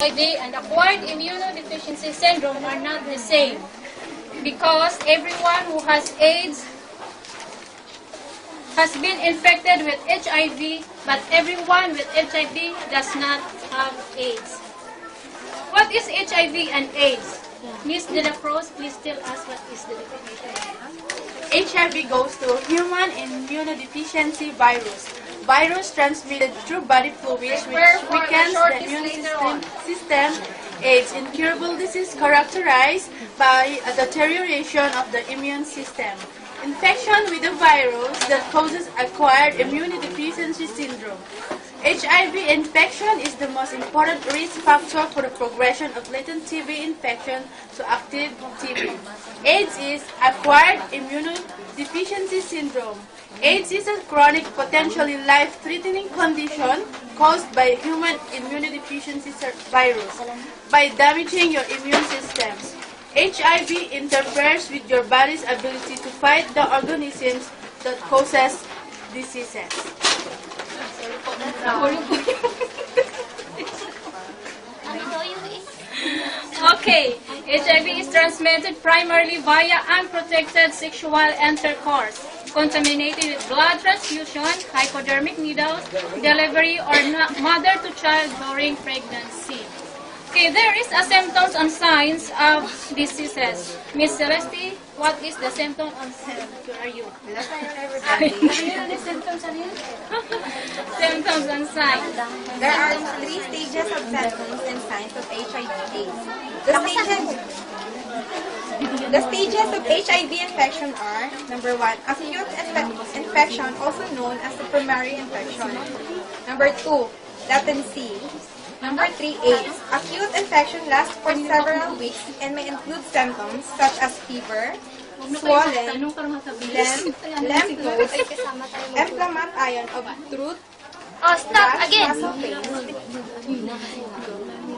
HIV and acquired immunodeficiency syndrome are not the same because everyone who has AIDS has been infected with HIV, but everyone with HIV does not have AIDS. What is HIV and AIDS? Ms. De La Cruz, please tell us what is the definition. HIV goes to human immunodeficiency virus. Virus transmitted through body fluids which weakens the immune system. AIDS, incurable disease characterized by a deterioration of the immune system. Infection with the virus that causes acquired immunodeficiency syndrome. HIV infection is the most important risk factor for the progression of latent TB infection to active TB. AIDS is acquired immunodeficiency syndrome. AIDS is a chronic, potentially life-threatening condition caused by human immunodeficiency virus by damaging your immune systems. HIV interferes with your body's ability to fight the organisms that causes diseases. Okay, HIV is transmitted primarily via unprotected sexual intercourse, contaminated with blood transfusion, hypodermic needles, delivery, or mother-to-child during pregnancy. Okay, there is a symptoms and signs of diseases. Miss Celeste, what is the symptom and signs? Where are you? Symptoms and signs. There are 3 stages of symptoms and signs of HIV/AIDS. The stages of HIV infection are: number 1, acute infection, also known as the primary infection. Number 2, latency. Number 3, AIDS. Acute infection lasts for several weeks and may include symptoms such as fever, swollen, lymph nodes, inflammation of throat, rash, muscle pain,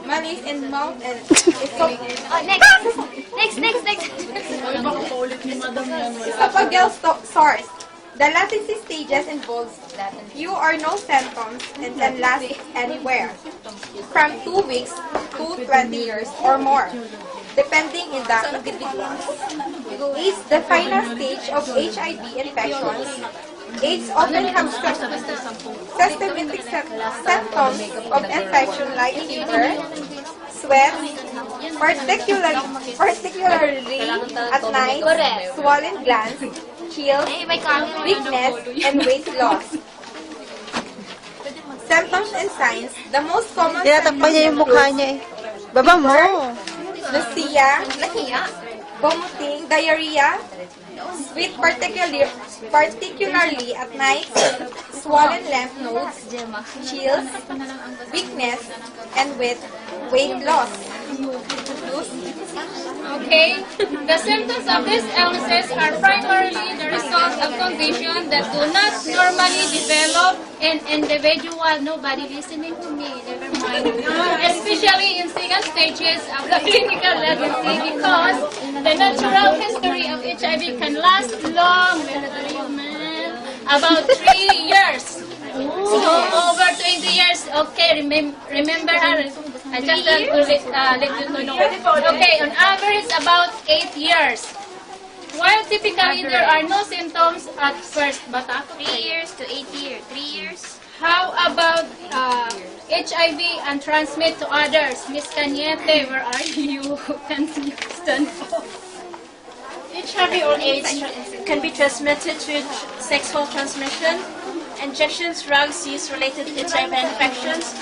malaise in mouth and esophageal sores. The latency stages involves few or no symptoms and can last anywhere from 2 weeks to 20 years or more, depending on the individual. AIDS, the final stage of HIV infections. AIDS often have systemic symptoms of infection like fever, sweat, particularly at night, swollen glands, chills, weakness, and weight loss. Symptoms and signs. The most common Tinatakpan niya yung mukha niya eh. Baba mo! nausea, vomiting, diarrhea, sweat particularly at night, swollen lymph nodes, chills, weakness, and weight loss. Okay, the symptoms of these illnesses are primarily the result of conditions that do not normally develop in individual. Nobody listening to me, never mind. Especially in second stages of the clinical latency, because the natural history of HIV can last long, about 3 years. So over 20 years. Okay, remember her. I just let you know. Okay, on average about 8 years. While typically there are no symptoms at first, but 3 years to 8 years. 3 years. how about HIV and transmit to others? Miss Cañete, where are you? Can you stand up? HIV or AIDS can be transmitted through sexual transmission, injections, drugs used related to HIV infections,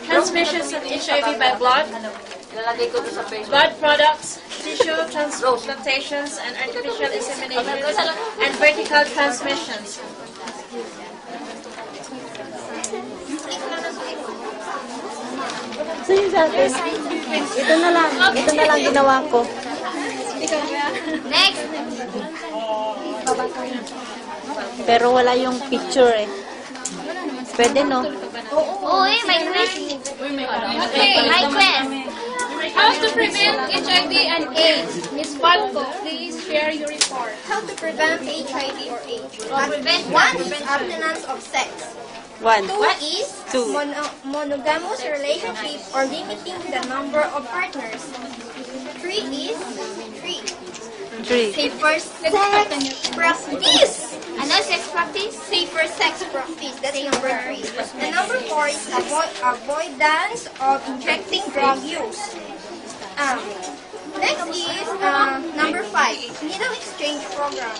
transmissions of HIV by blood products, tissue transplantations, and artificial inseminations, and vertical transmissions. So yun sa atin, ito na lang ginawa ko. Next. Pero wala yung picture eh. Pwede no? Uy, may quiz. Okay, May quiz. how to prevent HIV and AIDS? Miss Falco, please share your report. How to prevent HIV or AIDS? Prevent One, abstinence of sex. 1. 2 is Two. monogamous relationship or limiting the number of partners. 3 is 3. safer sex practice. Ano, sex practice? Safer sex practice. That's number 3. The number 4 is avoidance of injecting drug use. Next is number 5, needle exchange program.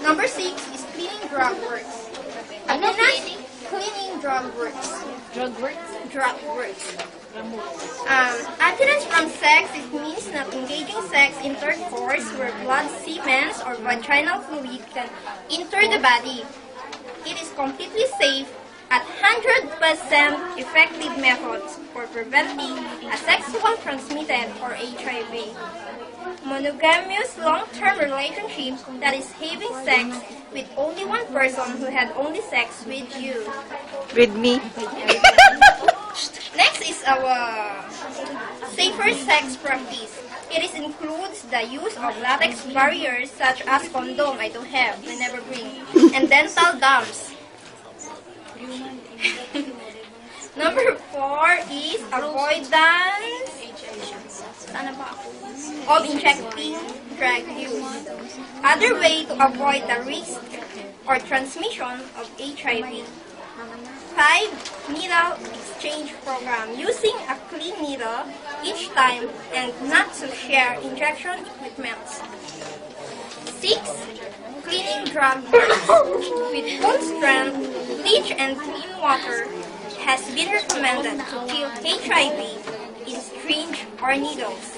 Number 6 is cleaning drug works. Ano, Next, cleaning? cleaning drug works. Drug works? Drug works. Abstinence from sex, it means not engaging sex intercourse where blood, semen, or vaginal fluid can enter the body. It is completely safe at 100% effective methods for preventing a sexual transmitted or HIV. Monogamous long-term relationship, that is having sex with only one person who had only sex with you. With me. Next is our safer sex practice. It includes the use of latex barriers such as condom, I don't have, I never bring, and dental dams. Number 4 is avoidance of injecting drug use. Other way to avoid the risk or transmission of HIV. 5. Needle exchange program. Using a clean needle each time and not to share injection equipment. 6. Cleaning drug works. With full strength, bleach and clean water has been recommended to kill HIV in syringe or needles.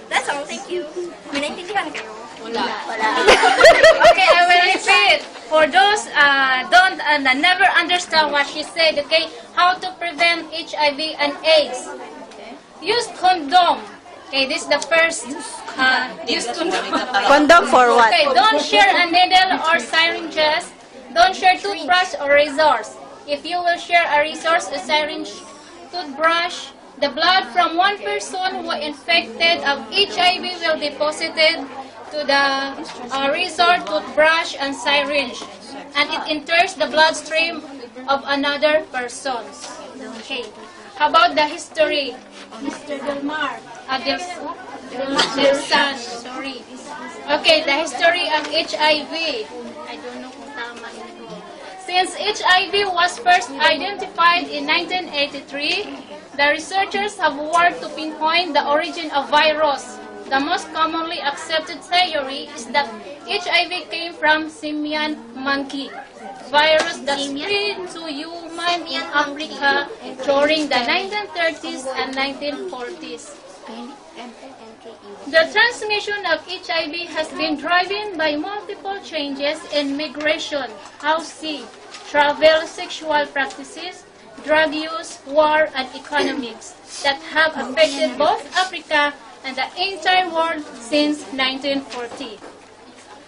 That's all. Thank you. May naintindihan kayo? Okay, I will repeat. For those don't never understand what she said, okay, how to prevent HIV and AIDS. Use condom. Okay, this is the first. Use condom. Condom for what? Okay, don't share a needle or syringes. Don't share toothbrush or razors. If you will share a resource, a syringe, toothbrush, the blood from one person who infected of HIV will be deposited to the resort, toothbrush, and syringe, and it enters the bloodstream of another person. Okay. How about the history? Mr. Delmar. Their son. Sorry. Okay, the history of HIV. I don't know kung tama ito. Since HIV was first identified in 1983, the researchers have worked to pinpoint the origin of virus. The most commonly accepted theory is that HIV came from simian monkey virus that spread to human in Africa during the 1930s and 1940s. The transmission of HIV has been driven by multiple changes in migration, housing, travel, sexual practices, drug use, war, and economics that have affected both Africa and the entire world since 1940.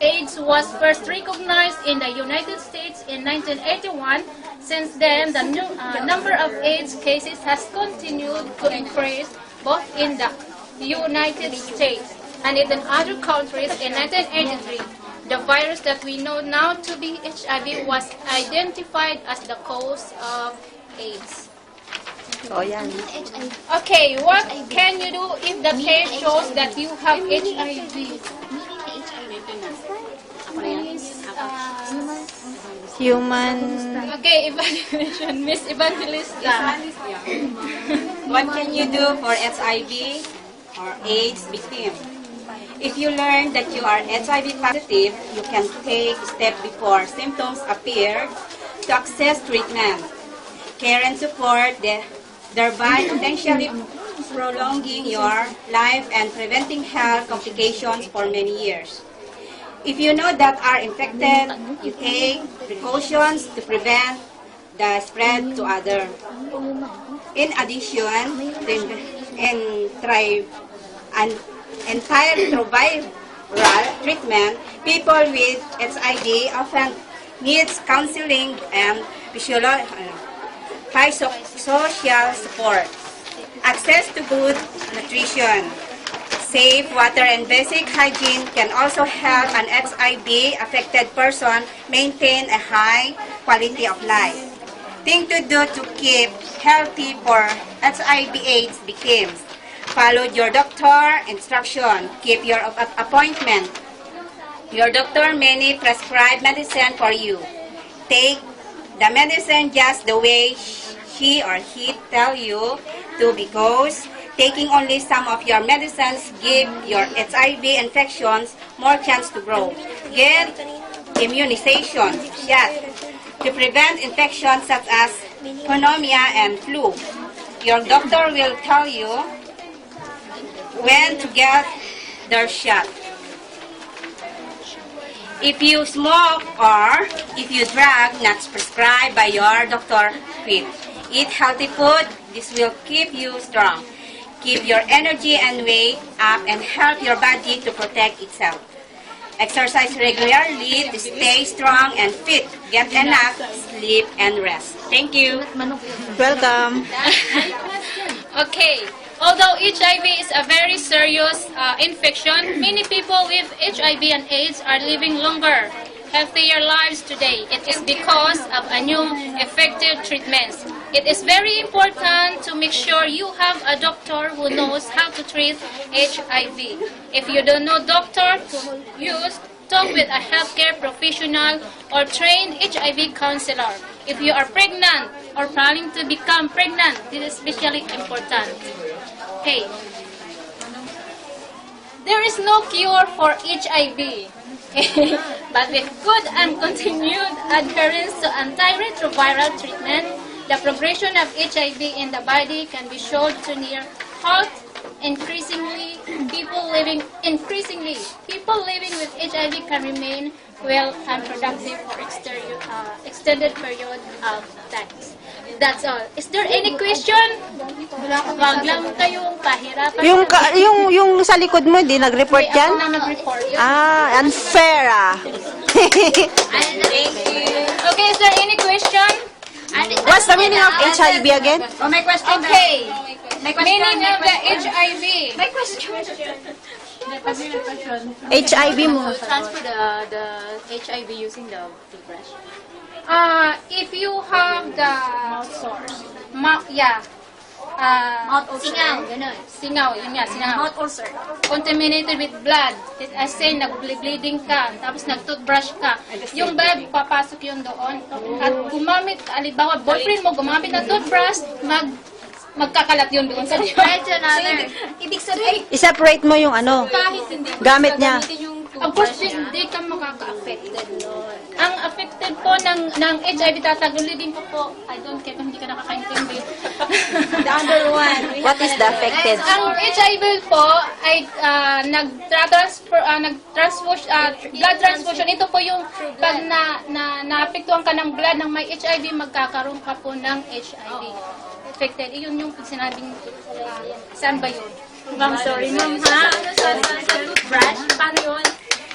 AIDS was first recognized in the United States in 1981. Since then, the number of AIDS cases has continued to increase both in the United States and in other countries. In 1983, the virus that we know now to be HIV was identified as the cause of AIDS. Oh, yan. Okay, what can you do if the test shows that you have HIV? Human. Okay, evaluation, Miss Evangelista. What can you do for HIV or AIDS victim? If you learn that you are HIV positive, you can take steps before symptoms appear to access treatment, care and support, thereby potentially prolonging your life and preventing health complications for many years. If you know that are infected, you take precautions to prevent the spread to others. In addition, an antiretroviral treatment, people with HIV often needs counseling and social support, access to good nutrition, safe water and basic hygiene can also help an HIV-affected person maintain a high quality of life. Thing to do to keep healthy for HIV/AIDS victims. Follow your doctor instruction. Keep your appointment. Your doctor may prescribe medicine for you. Take the medicine just the way she or he tell you to, because taking only some of your medicines give your HIV infections more chance to grow. Get immunization shot to prevent infections such as pneumonia and flu. Your doctor will tell you when to get their shot. If you smoke or if you drug not prescribed by your doctor, quit. Eat healthy food. This will keep you strong. Keep your energy and weight up and help your body to protect itself. Exercise regularly to stay strong and fit. Get enough sleep and rest. Thank you. Welcome. Okay. Although HIV is a very serious infection, many people with HIV and AIDS are living longer, healthier lives today. It is because of a new effective treatments. It is very important to make sure you have a doctor who knows how to treat HIV. If you don't know doctor to use, talk with a healthcare professional or trained HIV counselor. If you are pregnant or planning to become pregnant, this is especially important. Okay. There is no cure for HIV. But with good and continued adherence to antiretroviral treatment, the progression of HIV in the body can be shown to near halt. Increasingly, people living with HIV can remain well and productive for extended period of times. That's all. Is there any question? Wag lang kayong kahirapan. Yung sa likod mo, hindi nag-report Okay, yan? ako na nag-report. Unfair ah. Okay, is there any question? What's the meaning of HIV again? Oh, my question. Okay. Meaning of the HIV. My question. HIV mo. Transfer the HIV using the toothbrush. If you have the mouth sores, Singaw, ganun. singaw, yun nga, singaw. Mouth ulcer. Contaminated with blood. As say, nag-bleeding ka, tapos nag-toothbrush ka. Yung blood, papasok yun doon. At gumamit, alibawa, boyfriend mo gumamit ng toothbrush, magkakalat yun doon sa iyo. Right to another. Ibig sabihin, I-separate mo yung ano, kahit hindi gamit niya. of course, hindi ka makaka-affected nun. Ang affected po ng HIV, tatagulidin ko po, I don't care kung hindi ka nakakaintindi. The other one. What is the affected? Ang HIV po ay blood transfusion. Ito po yung pag naapektuhan ka ng blood ng may HIV, magkakaroon ka po ng HIV. Affected. Iyon yung sinabing, saan ba yun? Ma'am, sorry ma'am ha. Sa toothbrush, paano yun?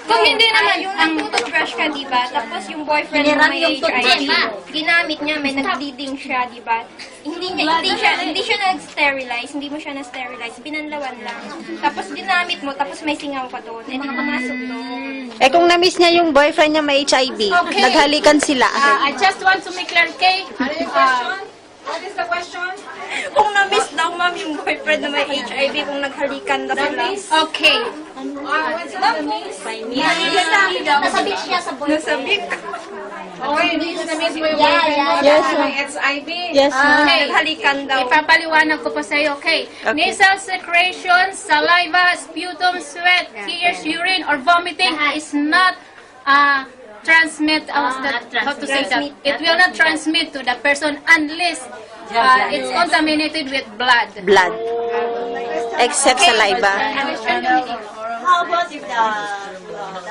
Kung hindi naman, Yung nag-toothbrush ka, di ba? Tapos yung boyfriend mo may HIV. Ginamit niya, may nag-bleeding siya, di ba? Hindi siya nag-sterilize, hindi mo siya na-sterilize, binanlawan lang. Tapos ginamit mo, tapos may singaw ka doon. Eh, di pumasok doon. Eh kung na-miss niya yung boyfriend niya may HIV, Okay. naghalikan sila. I just want to make clear, okay? Kung na-miss daw, ma'am, yung boyfriend na may HIV, kung naghalikan daw sila. Okay. Nasabit siya sa boyfriend. Nasabik. Yes, ma'am. Okay. Naghalikan daw. Ipapaliwanag ko po sa iyo, okay? Nasal secretion, saliva, sputum, sweat, tears, urine, or vomiting is not transmit, how to say that? It will not transmit to the person unless it's contaminated with blood. Blood. Except saliva. How about if the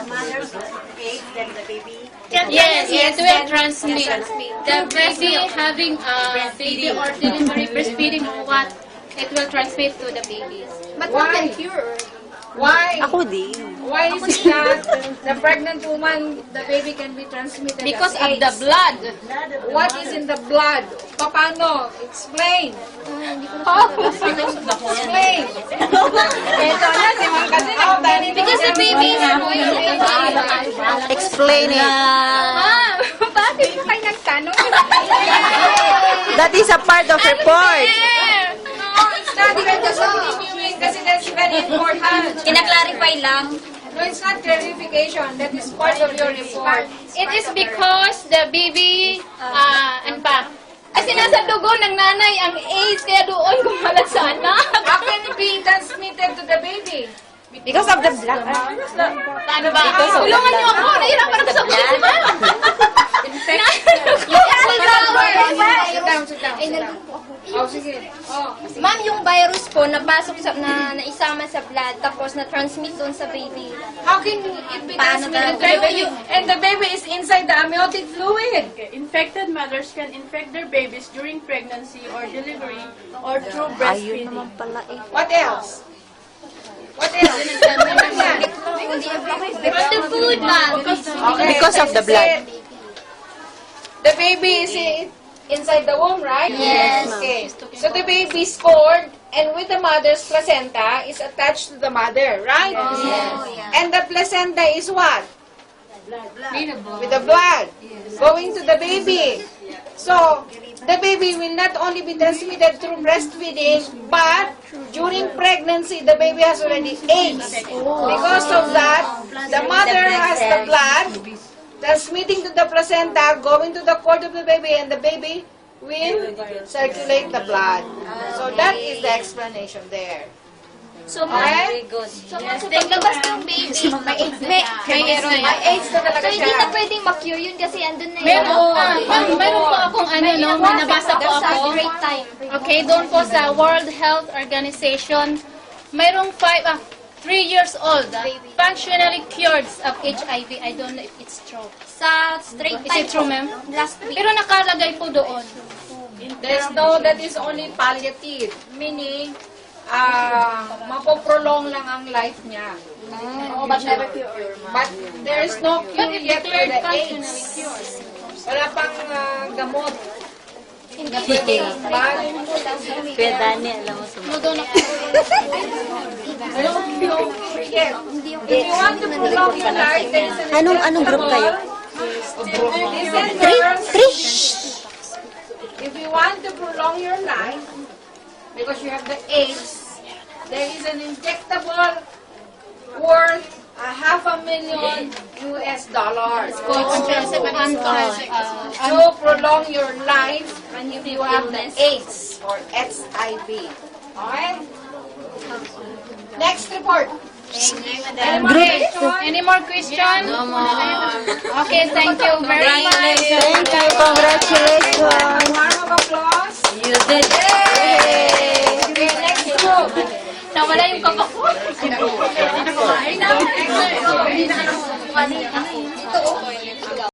mother's AIDS, then the baby? Yes, it will transmit. The baby having a baby or delivery, breastfeeding or what, it will transmit to the babies. But what can cure? Ako din. Why is it that the pregnant woman, the baby can be transmitted Because as of the AIDS? blood. What is in the blood? Paano? Explain. Explain. Ito na, si Ma'am kasi Because the baby is Explain it. bakit kayo nagtanong? That is a part of report. No, it's not even the continuing kasi that's very important. Kina-clarify lang. No, it's not clarification. That is part of your report. It is because the baby, ano pa? Kasi nasa dugo ng nanay ang AIDS, kaya doon kumalat sa anak. How can it be transmitted to the baby? Because of the blood. Paano ba? Tulungan niyo ako, nahirapan ako sa buhay, ma'am. Sit down. Oh, sige. Oh. Ma'am, yung virus po napasok sa naisama sa blood tapos na-transmit doon sa baby. How can it be Paano transmitted to talaga? the baby? And the baby is inside the amniotic fluid. Infected mothers can infect their babies during pregnancy or delivery or through Ayun breastfeeding. naman pala eh. What else? What else? From the food, ma'am. Because of the blood. The baby is inside the womb, right? Yes. Okay. So the baby is cord and with the mother's placenta is attached to the mother, right? Yes. And the placenta is what? With the blood going to the baby. So the baby will not only be transmitted through breastfeeding, but during pregnancy, the baby has already AIDS. Because of that, the mother has the blood transmitting to the placenta, going to the cord of the baby, and the baby will circulate the blood. So that is the explanation there. So, Okay? so paglabas ng baby, may AIDS na talaga So, hindi na siya. pwedeng ma-cure yun kasi andun na yun. Meron po akong may nabasa po That's ako. a great time. Okay, doon po sa World Health Organization, mayroong 3 years old, functionally cured of HIV. I don't know if it's true. Sa straight Is time it true, ma'am? last week. Pero nakalagay po doon. There's no, that is only palliative. Meaning, mapoprolong lang ang life niya. But there is no cure yet for the AIDS. Wala pang gamot. Kuya Dani, alam mo sumunod. If you want to prolong your life, there is an Anong group kayo? Three. If you want to prolong your life, because you have the AIDS, there is an injectable worth $500,000 US. To prolong your life if you have the AIDS or HIV. Okay? Next report. Any more questions? No more. Okay, thank you very much. Thank you, congratulations. Round of applause. You did. Okay, next group. Nawala yung kapako. Next group.